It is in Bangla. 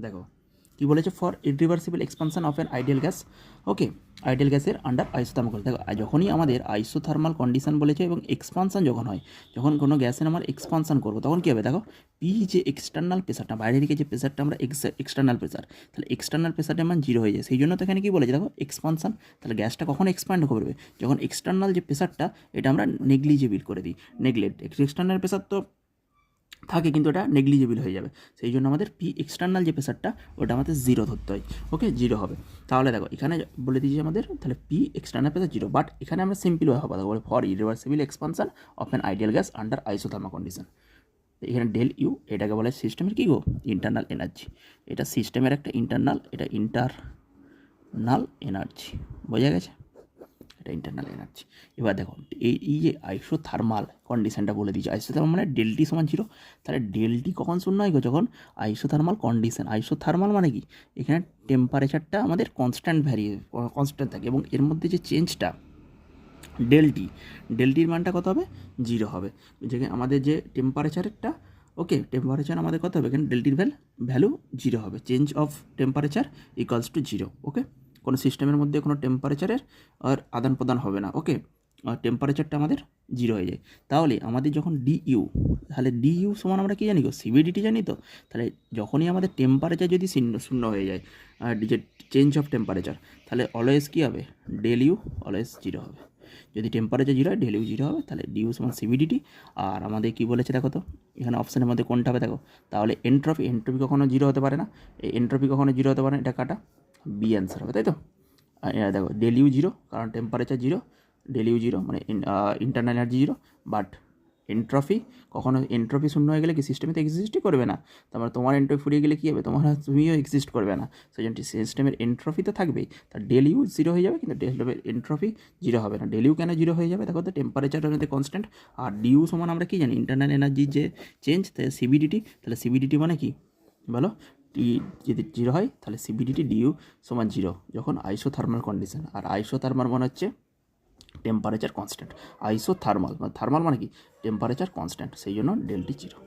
দেখো কি বলেছে, for irreversible expansion of an ideal gas, okay, ideal গ্যাসের আন্ডার আইসোথার্মাল। দেখো যখনই আমাদের আইসোথার্মাল কন্ডিশন বলেছে এবং এক্সপানশন যখন হয়, যখন কোনো গ্যাসের আমরা এক্সপানশন করবো তখন কী হবে, দেখো পি যে এক্সটার্নাল প্রেসারটা, বাইরে দিকে যে প্রেসারটা আমরা এক্সটার্নাল প্রেসার, তাহলে এক্সটার্নাল প্রেসারটা আমার জিরো হয়ে যায়। সেই জন্য তো এখানে কী বলেছে, দেখো এক্সপানশন, তাহলে গ্যাসটা কখন এক্সপ্যান্ড করবে, যখন এক্সটার্নাল যে প্রেসারটা এটা আমরা নেগলিজেবল করে দিই। এক্সটার্নাল প্রেসার তো থাকে কিন্তু এটা নেগলিজেবল হয়ে যাবে, সেই জন্য আমাদের পি এক্সটার্নাল যে প্রেসারটা ওটা আমাদের জিরো ধরতে হয়, ওকে, জিরো হবে। তাহলে দেখো এখানে বলে দিয়েছি আমাদের, তাহলে P external pressure zero, but এখানে আমরা সিম্পল হবে বলে for irreversible expansion of an ideal gas under isothermal condition. এখানে ডেল ইউ এটাকে বলে সিস্টেমের কী গো, ইন্টারনাল এনার্জি। এটা সিস্টেমের একটা ইন্টারনাল, এটা ইন্টারনাল এনার্জি, বোঝা গেছে, এটা ইন্টারনাল এনার্জি। এবার দেখো এই যে আইসোথার্মাল কন্ডিশনটা বলে দিয়েছে, আইসোথার্মাল মানে ডেলটি সমান জিরো, তাহলে ডেলটি কখন শূন্য হয় গো, যখন আইসোথার্মাল কন্ডিশন। আইসোথার্মাল মানে কি, এখানে টেম্পারেচারটা আমাদের কনস্ট্যান্ট থাকে এবং এর মধ্যে যে চেঞ্জটা ডেলটির মানটা কত হবে, জিরো হবে। যেখানে আমাদের যে টেম্পারেচারটা, ওকে, টেম্পারেচার আমাদের কত হবে, এখানে ডেলটির ভ্যালু জিরো হবে, change of temperature equals to zero, okay. কোনো সিস্টেমের মধ্যে কোনো টেম্পারেচারের আর আদান প্রদান হবে না, ওকে, আর টেম্পারেচারটা আমাদের জিরো হয়ে যায়। তাহলে আমাদের যখন ডিইউ, তাহলে ডিইউ সমান আমরা কী জানি গো, সিভিডিটি জানি তো। তাহলে যখনই আমাদের টেম্পারেচার যদি শূন্য হয়ে যায়, আর যে চেঞ্জ অফ টেম্পারেচার, তাহলে অলওয়েজ কী হবে, ডেল ইউ অলওয়েজ জিরো হবে। যদি টেম্পারেচার জিরো হয় ডেল ইউ জিরো হবে, তাহলে ডিইউ সমান সিভিডিটি। আর আমাদের কী বলেছে দেখো তো, এখানে অপশানের মধ্যে কোনটা হবে দেখো, তাহলে এন্ট্রপি কখনো জিরো হতে পারে না, এই এন্ট্রপি কখনো জিরো হতে পারে না, এটা কাটা, বি অ্যান্সার হবে, তাই তো। দেখো ডেল ইউ জিরো, কারণ temperature zero, del U zero মানে internal energy zero, but entropy শূন্য হয়ে গেলে কি সিস্টেমে তো এক্সিস্টই করবে না, তারপরে তোমার এন্ট্রপি ফুরিয়ে গেলে কী হবে, তুমিও এক্সিস্ট করবে না, সেই জন্য সিস্টেমের এন্ট্রপি তো থাকবেই। তার ডেল ইউ জিরো হয়ে যাবে কিন্তু এন্ট্রপি জিরো হবে না। ডেল ইউ কেন জিরো হয়ে যাবে, দেখো তো টেম্পারেচারের মধ্যে কনস্ট্যান্ট, আর ডিউ সমান আমরা কি জানি, ইন্টারনাল এনার্জির যে চেঞ্জ, তাই সিবিডিটি, তাহলে সিবিডিটি মানে কি বলো, টি যদি জিরো হয় তাহলে সিবিডিটি ডিউ সমান জিরো যখন আইসোথার্মাল কন্ডিশন। আর আইসোথার্মাল মানে হচ্ছে টেম্পারেচার কনস্ট্যান্ট, থার্মাল মানে কি টেম্পারেচার কনস্ট্যান্ট, সেই জন্য ডেলটি জিরো।